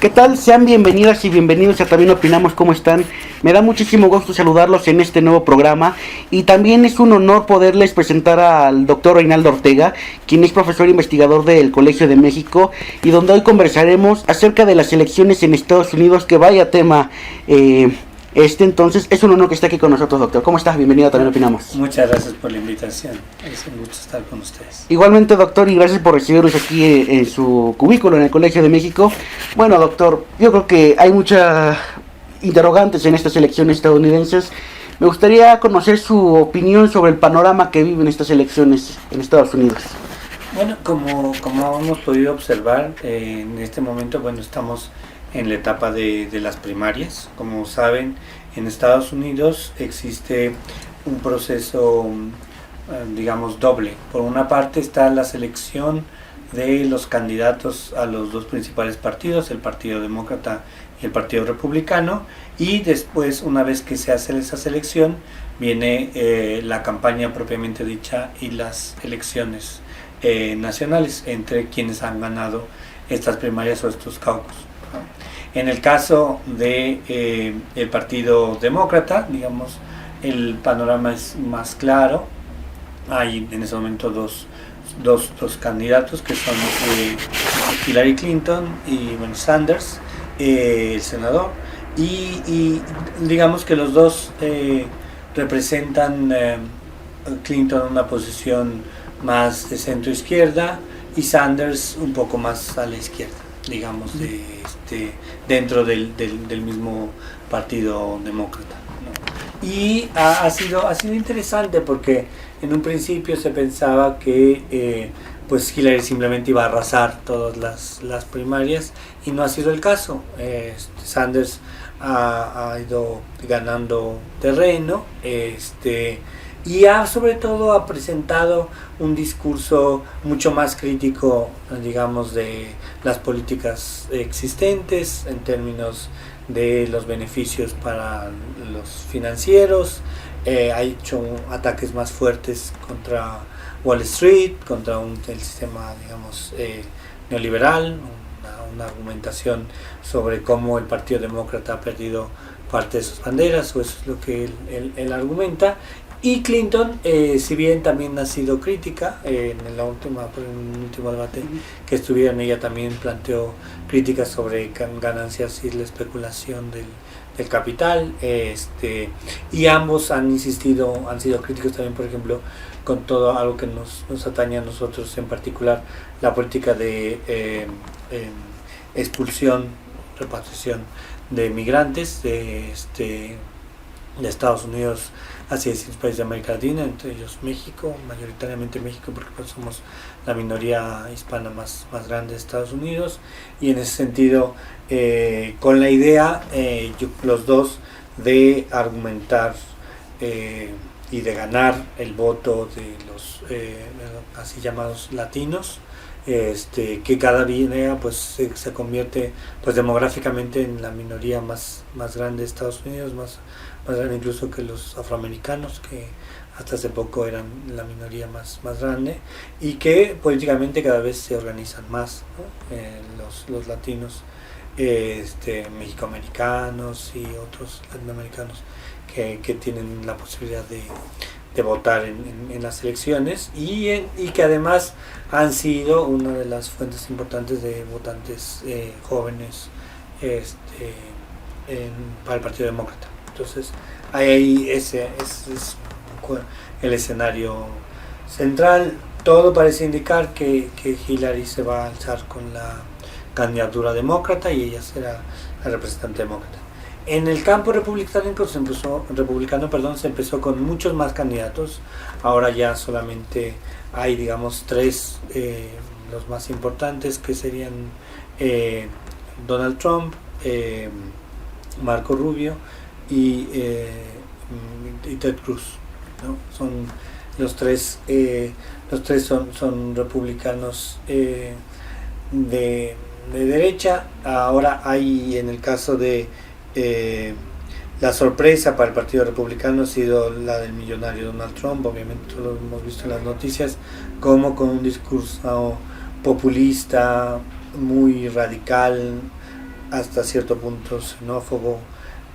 ¿Qué tal? Sean bienvenidas y bienvenidos a También Opinamos. ¿Cómo están? Me da muchísimo gusto saludarlos en este nuevo programa y también es un honor poderles presentar al doctor Reinaldo Ortega, quien es profesor investigador del Colegio de México, y donde hoy conversaremos acerca de las elecciones en Estados Unidos. Que vaya tema. Entonces es un honor que esté aquí con nosotros, doctor. ¿Cómo estás? Bienvenido a También Opinamos. Muchas gracias por la invitación. Es un gusto estar con ustedes. Igualmente, doctor, y gracias por recibirnos aquí en su cubículo en el Colegio de México. Bueno, doctor, yo creo que hay muchas interrogantes en estas elecciones estadounidenses. Me gustaría conocer su opinión sobre el panorama que viven estas elecciones en Estados Unidos. Bueno, como hemos podido observar, en este momento, estamos en la etapa de las primarias. Como saben, en Estados Unidos existe un proceso, digamos, doble. Por una parte está la selección de los candidatos a los dos principales partidos, el Partido Demócrata y el Partido Republicano, y después, una vez que se hace esa selección, viene la campaña propiamente dicha y las elecciones nacionales entre quienes han ganado estas primarias o estos caucus. En el caso de el Partido Demócrata, digamos, el panorama es más claro. Hay en ese momento dos candidatos que son Hillary Clinton y Sanders, el senador, y digamos que los dos representan Clinton una posición más de centro izquierda y Sanders un poco más a la izquierda, digamos, dentro del mismo Partido Demócrata, ¿no? Y ha sido interesante porque en un principio se pensaba que pues Hillary simplemente iba a arrasar todas las primarias, y no ha sido el caso. Sanders ha ido ganando terreno, y sobre todo ha presentado un discurso mucho más crítico, digamos, de las políticas existentes en términos de los beneficios para los financieros. Ha hecho ataques más fuertes contra Wall Street, contra el sistema, digamos, neoliberal, una argumentación sobre cómo el Partido Demócrata ha perdido parte de sus banderas, o eso es lo que él argumenta. Y Clinton, si bien también ha sido crítica, en el último debate que estuvieron, ella también planteó críticas sobre ganancias y la especulación del capital, y ambos han sido críticos también, por ejemplo, con todo algo que nos atañe a nosotros, en particular la política de expulsión, repatriación de migrantes de Estados Unidos hacia distintos países de América Latina, entre ellos México, mayoritariamente México, porque pues somos la minoría hispana más grande de Estados Unidos. Y en ese sentido, con la idea, los dos, de argumentar y de ganar el voto de los así llamados latinos, que cada día pues se convierte pues demográficamente en la minoría más grande de Estados Unidos, más grande incluso que los afroamericanos, que hasta hace poco eran la minoría más grande, y que políticamente cada vez se organizan más, ¿no? Los latinos, mexicoamericanos y otros latinoamericanos que tienen la posibilidad de votar en las elecciones, y que además han sido una de las fuentes importantes de votantes jóvenes para el Partido Demócrata. Entonces, ahí ese es el escenario central. Todo parece indicar que Hillary se va a alzar con la candidatura demócrata y ella será la representante demócrata. En el campo republicano se empezó con muchos más candidatos. Ahora ya solamente hay, digamos, tres, los más importantes, que serían Donald Trump, Marco Rubio y Ted Cruz, ¿no? Son los tres son republicanos de derecha. Ahora hay, en el caso de la sorpresa para el Partido Republicano, ha sido la del millonario Donald Trump. Obviamente todos lo hemos visto en las noticias, como con un discurso populista muy radical, hasta cierto punto xenófobo,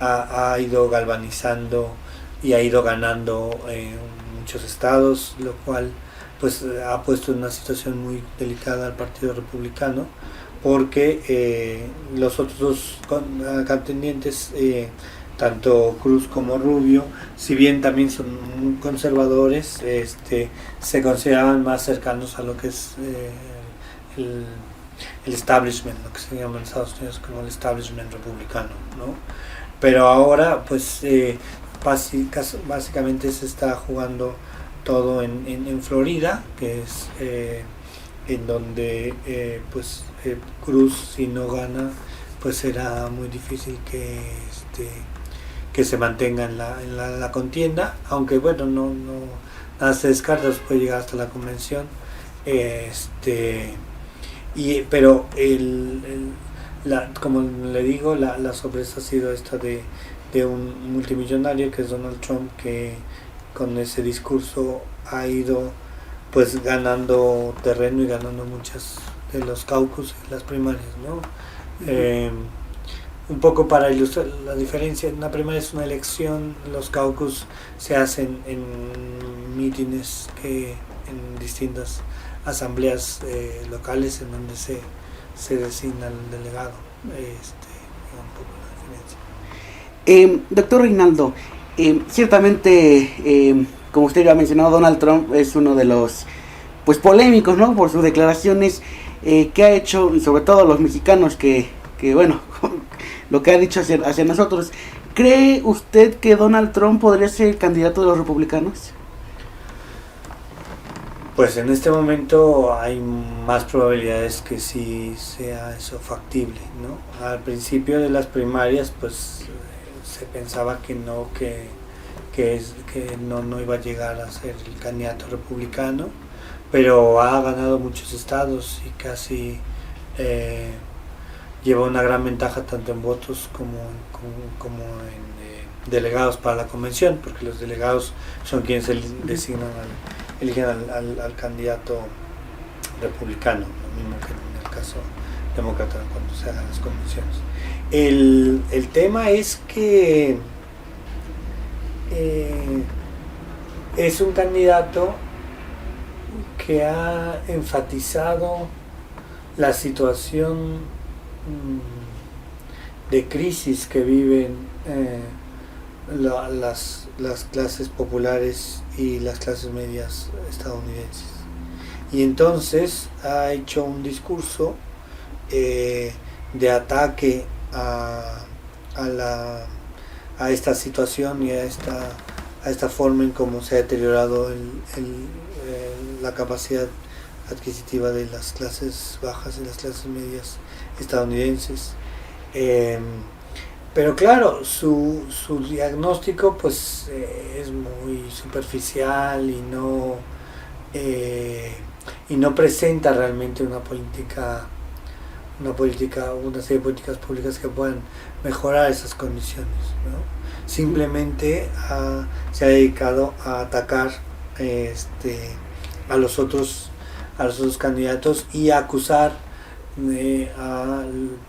ha ido galvanizando y ha ido ganando en muchos estados, lo cual pues ha puesto en una situación muy delicada al Partido Republicano, porque los otros dos contendientes, tanto Cruz como Rubio, si bien también son muy conservadores, se consideraban más cercanos a lo que es el establishment, lo que se llama en Estados Unidos como el establishment republicano, ¿no? Pero ahora pues básicamente se está jugando todo en Florida, que es en donde Cruz, si no gana, pues será muy difícil que se mantenga en la contienda, aunque bueno, no nada se descarta, puede llegar hasta la convención, pero como le digo, la sorpresa ha sido esta de un multimillonario que es Donald Trump, que con ese discurso ha ido pues ganando terreno y ganando muchas de los caucus y las primarias, ¿no? Un poco para ilustrar la diferencia, una primaria es una elección, los caucus se hacen en mítines en distintas asambleas locales en donde se designa el delegado. Un poco la diferencia. Doctor Reinaldo, ciertamente, como usted ya ha mencionado, Donald Trump es uno de los pues polémicos, ¿no? Por sus declaraciones que ha hecho, y sobre todo los mexicanos que bueno, lo que ha dicho hacia nosotros. ¿Cree usted que Donald Trump podría ser candidato de los republicanos? Pues en este momento hay más probabilidades que sí sea eso factible, ¿no? Al principio de las primarias pues se pensaba que no iba a llegar a ser el candidato republicano, pero ha ganado muchos estados y casi lleva una gran ventaja tanto en votos como en delegados para la convención, porque los delegados son quienes eligen al candidato republicano, lo mismo que en el caso demócrata cuando se hagan las convenciones. El tema es que es un candidato que ha enfatizado la situación de crisis que viven las clases populares y las clases medias estadounidenses, y entonces ha hecho un discurso de ataque a esta situación y a esta forma en cómo se ha deteriorado la capacidad adquisitiva de las clases bajas y las clases medias estadounidenses. Pero claro, su diagnóstico pues es muy superficial y no presenta realmente una serie de políticas públicas que puedan mejorar esas condiciones, ¿no? Simplemente se ha dedicado a atacar a los otros candidatos y a acusar a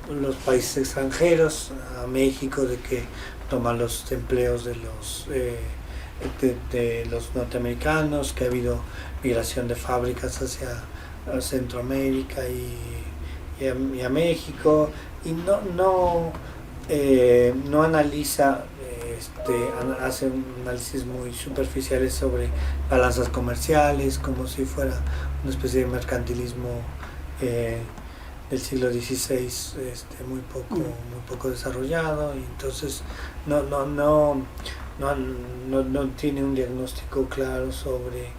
los países extranjeros, a México, de que toma los empleos de los norteamericanos, que ha habido migración de fábricas hacia Centroamérica y a México, y no analiza, hace un análisis muy superficiales sobre balanzas comerciales, como si fuera una especie de mercantilismo del siglo XVI, muy poco desarrollado, y entonces no tiene un diagnóstico claro sobre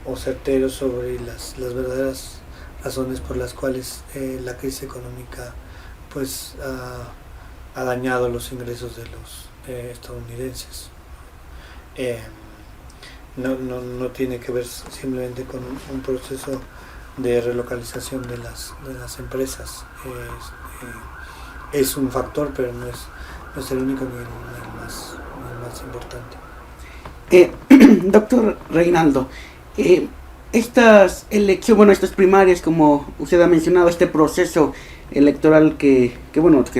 o certero sobre las verdaderas razones por las cuales la crisis económica pues ha dañado los ingresos de los estadounidenses. No tiene que ver simplemente con un proceso de relocalización de las empresas. Es un factor, pero no es el único ni el más importante. Doctor Reinaldo, Estas elecciones, bueno, estas primarias, como usted ha mencionado, este proceso electoral que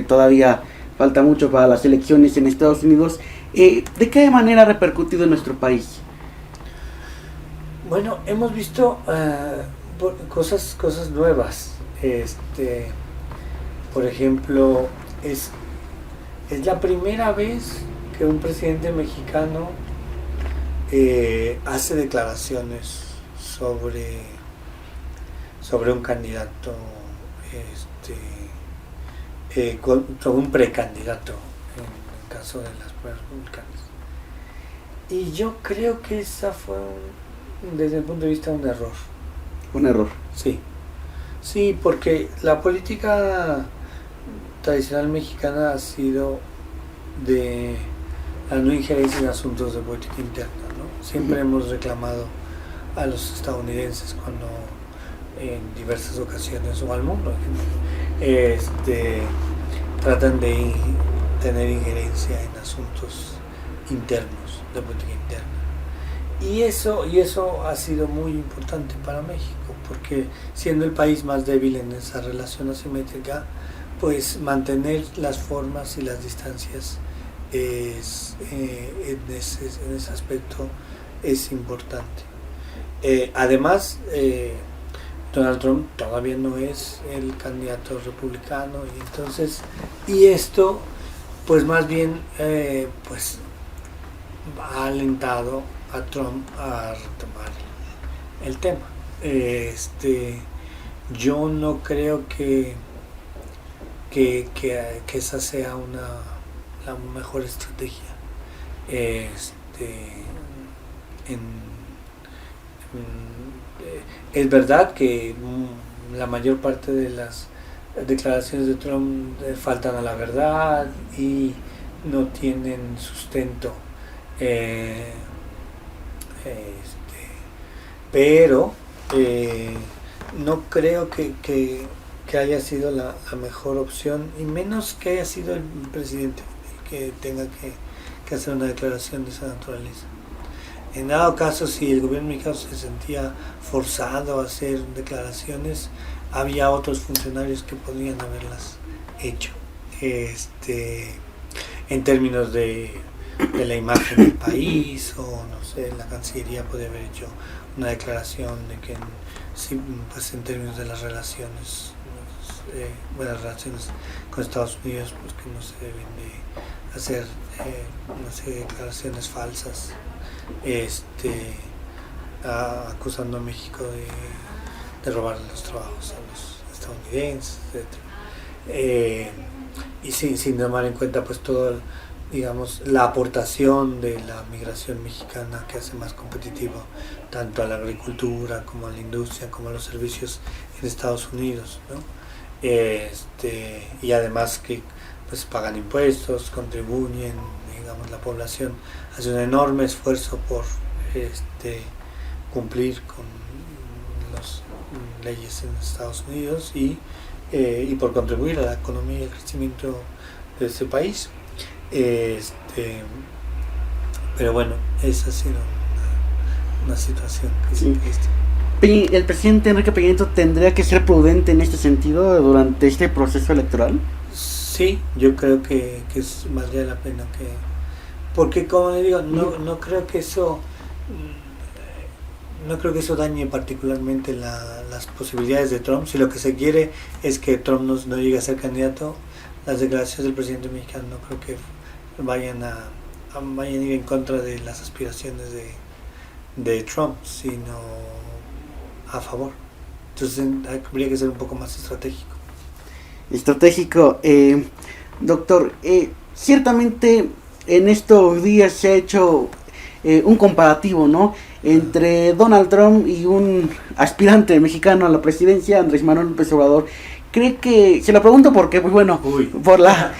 todavía falta mucho para las elecciones en Estados Unidos, ¿de qué manera ha repercutido en nuestro país? Bueno, hemos visto cosas nuevas. Por ejemplo, es la primera vez que un presidente mexicano hace declaraciones sobre un candidato, sobre un precandidato en el caso de las pruebas republicanas. Y yo creo que esa fue, desde el punto de vista, un error. Un error. Sí, porque la política tradicional mexicana ha sido de la no injerencia en asuntos de política interna, ¿no? Siempre hemos reclamado a los estadounidenses cuando en diversas ocasiones, o al mundo, tratan de tener injerencia en asuntos internos, de política interna. Y eso ha sido muy importante para México, porque siendo el país más débil en esa relación asimétrica, pues mantener las formas y las distancias en ese aspecto es importante. Además, Donald Trump todavía no es el candidato republicano, y esto pues más bien pues ha alentado a Trump a retomar el tema. Yo no creo que esa sea la mejor estrategia. Es verdad que la mayor parte de las declaraciones de Trump faltan a la verdad y no tienen sustento, pero no creo que haya sido la mejor opción, y menos que haya sido el presidente el que tenga que hacer una declaración de esa naturaleza. En dado caso, si el gobierno mexicano se sentía forzado a hacer declaraciones, había otros funcionarios que podrían haberlas hecho, en términos de la imagen del país, o no sé, la Cancillería podría haber hecho una declaración de que sí, pues en términos de las relaciones, buenas relaciones con Estados Unidos, pues que no se deben de hacer no sé, declaraciones falsas, acusando a México de robar los trabajos a los estadounidenses, etc. Y sin tomar en cuenta pues todo, digamos, la aportación de la migración mexicana, que hace más competitivo tanto a la agricultura como a la industria como a los servicios en Estados Unidos, ¿no? Y además que pues pagan impuestos, contribuyen, digamos, la población hace un enorme esfuerzo por cumplir con las leyes en Estados Unidos y por contribuir a la economía y al crecimiento de ese país. Pero bueno, esa ha sido una situación que sí existe. ¿El presidente Enrique Peña Nieto tendría que ser prudente en este sentido durante este proceso electoral? Sí, yo creo que valdría la pena que... Porque, como le digo, no creo que eso dañe particularmente las posibilidades de Trump. Si lo que se quiere es que Trump no llegue a ser candidato, las declaraciones del presidente mexicano no creo que vayan a ir en contra de las aspiraciones de Trump, sino a favor. Entonces habría que ser un poco más estratégico. Doctor, ciertamente en estos días se ha hecho un comparativo, ¿no?, entre Donald Trump y un aspirante mexicano a la presidencia, Andrés Manuel López Obrador. ¿Cree que, se lo pregunto porque, pues bueno, por la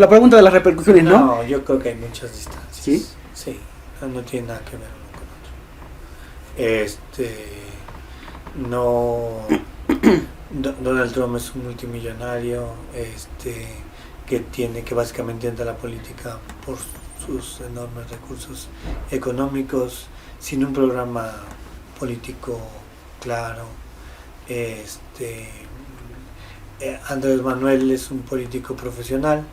pregunta de las repercusiones, ¿no? No, yo creo que hay muchas distancias. ¿Sí? Sí, no tiene nada que ver uno con otro. Donald Trump es un multimillonario que básicamente entra a la política por sus enormes recursos económicos, sin un programa político claro. Andrés Manuel es un político profesional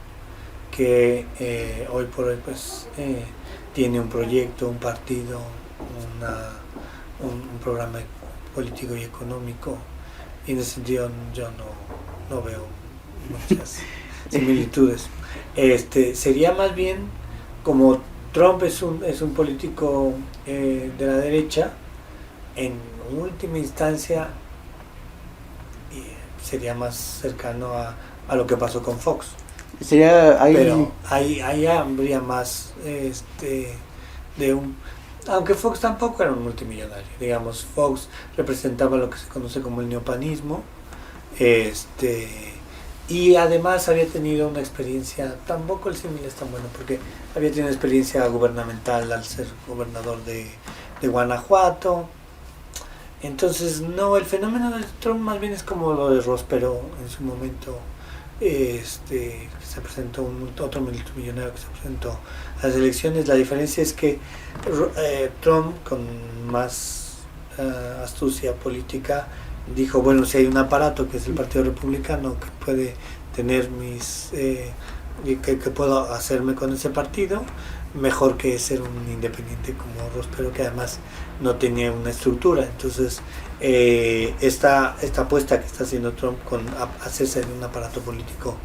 que hoy por hoy pues tiene un proyecto, un partido, un programa político y económico, y en ese sentido yo no veo muchas similitudes. Sería más bien como Trump es un político de la derecha, en última instancia sería más cercano a lo que pasó con Fox. Pero ahí habría más de un... Aunque Fox tampoco era un multimillonario, digamos, Fox representaba lo que se conoce como el neopanismo, y además había tenido una experiencia, tampoco el símil es tan bueno, porque había tenido una experiencia gubernamental al ser gobernador de Guanajuato. Entonces, no, el fenómeno de Trump más bien es como lo de Ross Perot en su momento, se presentó otro multimillonario que se presentó a las elecciones. La diferencia es que Trump, con más astucia política, dijo, bueno, si hay un aparato que es el Partido Republicano que puede tener que puedo hacerme con ese partido, mejor que ser un independiente como Ross Perot, que además no tenía una estructura. Entonces esta apuesta que está haciendo Trump con hacerse de un aparato político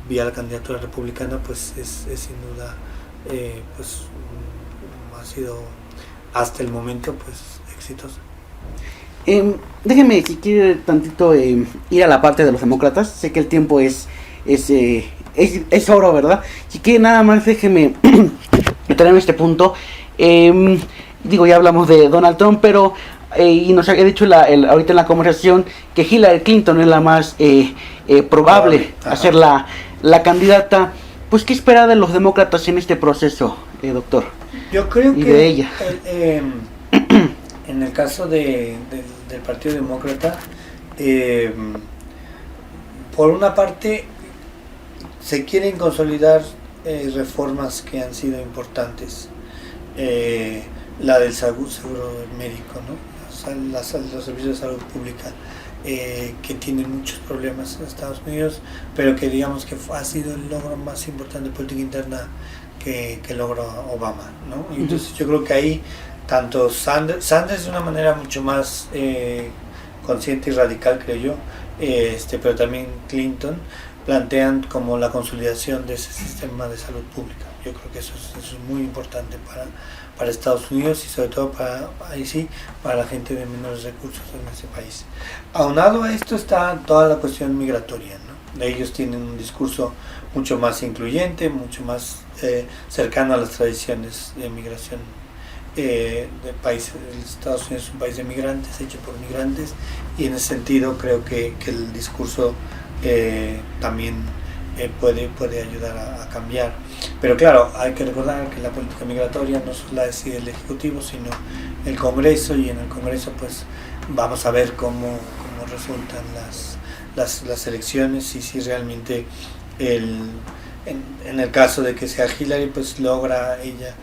vía la candidatura republicana, pues es sin duda pues ha sido hasta el momento pues exitoso. Déjeme, si quiere tantito ir a la parte de los demócratas. Sé que el tiempo es oro, ¿verdad? Si quiere, nada más déjeme entrar en este punto. Ya hablamos de Donald Trump, pero y nos había dicho ahorita en la conversación que Hillary Clinton es la más probable a ser la candidata. Pues, ¿qué espera de los demócratas en este proceso, doctor? Yo creo que de ella. En el caso del Partido Demócrata, por una parte se quieren consolidar reformas que han sido importantes, la del seguro médico, ¿no? Los servicios de salud pública, que tienen muchos problemas en Estados Unidos, pero que digamos que ha sido el logro más importante de política interna que logró Obama, ¿no? Entonces yo creo que ahí tanto Sanders de una manera mucho más consciente y radical, creo yo, pero también Clinton plantean como la consolidación de ese sistema de salud pública. Yo creo que eso es muy importante para Estados Unidos, y sobre todo para la gente de menores recursos en ese país. Aunado a esto está toda la cuestión migratoria, ¿no? Ellos tienen un discurso mucho más incluyente, mucho más cercano a las tradiciones de migración de países. Estados Unidos es un país de migrantes, hecho por migrantes, y en ese sentido creo que el discurso también puede ayudar a cambiar. Pero claro, hay que recordar que la política migratoria no solo la decide el Ejecutivo, sino el Congreso, y en el Congreso pues vamos a ver cómo resultan las elecciones, y si realmente en el caso de que sea Hillary, pues logra ella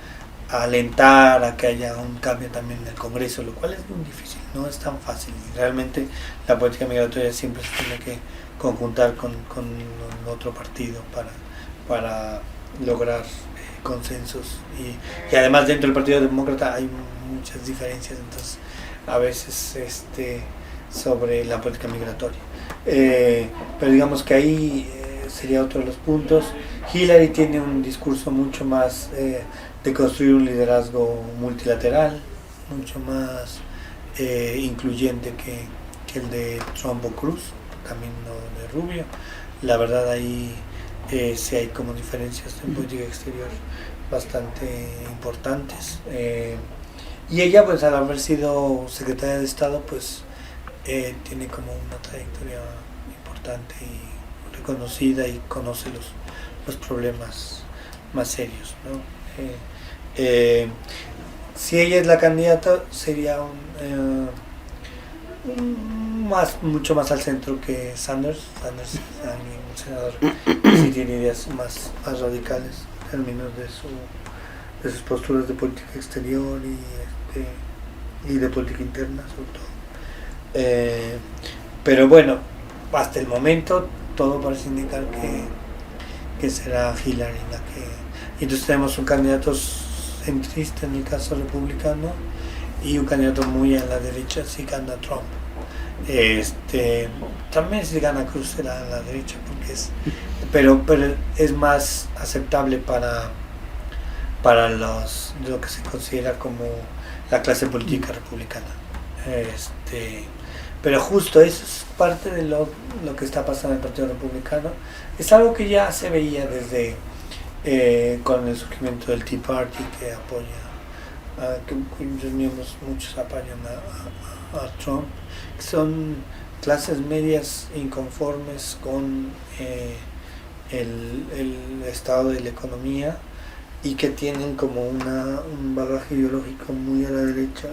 alentar a que haya un cambio también en el Congreso, lo cual es muy difícil, no es tan fácil. Realmente la política migratoria siempre se tiene que conjuntar con otro partido para lograr consensos, y además dentro del Partido Demócrata hay muchas diferencias, entonces a veces sobre la política migratoria, pero digamos que ahí sería otro de los puntos. Hillary tiene un discurso mucho más de construir un liderazgo multilateral, mucho más incluyente que el de Trump o Cruz, también no de Rubio. La verdad ahí sí hay como diferencias en política exterior bastante importantes, y ella pues al haber sido secretaria de Estado pues tiene como una trayectoria importante y reconocida, y conoce los problemas más serios, ¿no? Si ella es la candidata, sería mucho más al centro que Sanders. Sanders es un senador que sí tiene ideas más radicales en términos de sus posturas de política exterior y de política interna sobre todo. Pero bueno, hasta el momento todo parece indicar que será Hillary la que... Entonces tenemos un candidato centrista en el caso republicano y un candidato muy a la derecha si gana Trump. También si gana Cruz será a la derecha porque pero es más aceptable para lo que se considera como la clase política republicana. Pero justo eso es parte de lo que está pasando en el Partido Republicano. Es algo que ya se veía desde con el surgimiento del Tea Party, que apoya, cuyos miembros muchos apoyan a Trump, que son clases medias inconformes con el estado de la economía y que tienen como un bagaje ideológico muy a la derecha,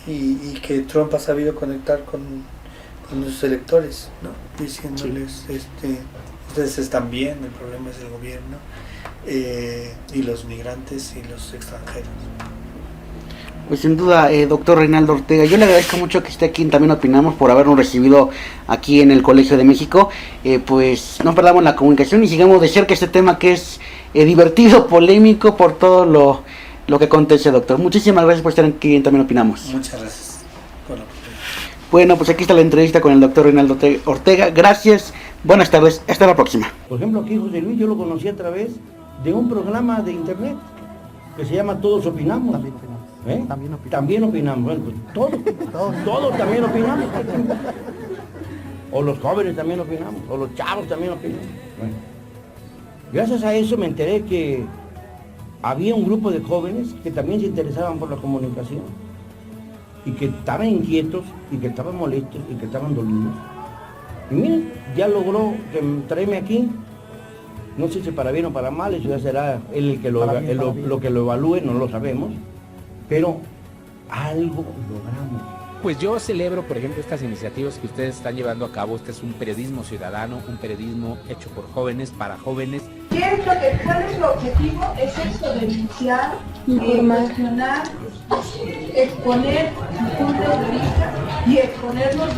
y que Trump ha sabido conectar con sus electores, ¿no? Diciéndoles, ustedes están bien, el problema es el gobierno y los migrantes y los extranjeros. Pues sin duda, doctor Reinaldo Ortega, yo le agradezco mucho que esté aquí en También Opinamos por habernos recibido aquí en el Colegio de México. Pues no perdamos la comunicación y sigamos de cerca este tema que es divertido, polémico por todo lo que acontece, doctor. Muchísimas gracias por estar aquí en También Opinamos. Muchas gracias por la oportunidad. Bueno, pues aquí está la entrevista con el doctor Reinaldo Ortega. Gracias, buenas tardes, hasta la próxima. Por ejemplo, aquí José Luis yo lo conocí a través de un programa de internet que se llama Todos Opinamos. También opinamos. También opinamos. Bueno, pues todos también opinamos. O los jóvenes también opinamos, o los chavos también opinamos. Bueno, gracias a eso me enteré que había un grupo de jóvenes que también se interesaban por la comunicación y que estaban inquietos y que estaban molestos y que estaban dolidos. Y miren, ya logró traerme aquí. No sé si para bien o para mal, eso ya será él el que lo que lo evalúe, no lo sabemos, pero algo logramos. Pues yo celebro, por ejemplo, estas iniciativas que ustedes están llevando a cabo. Este es un periodismo ciudadano, un periodismo hecho por jóvenes, para jóvenes. ¿Cuál es su objetivo? Es esto, denunciar, informar, exponer sus puntos de vista y exponerlos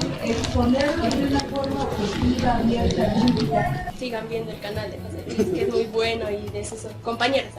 de una forma objetiva, abierta, crítica. Sigan viendo el canal de José Luis, que es muy bueno, y de sus compañeros.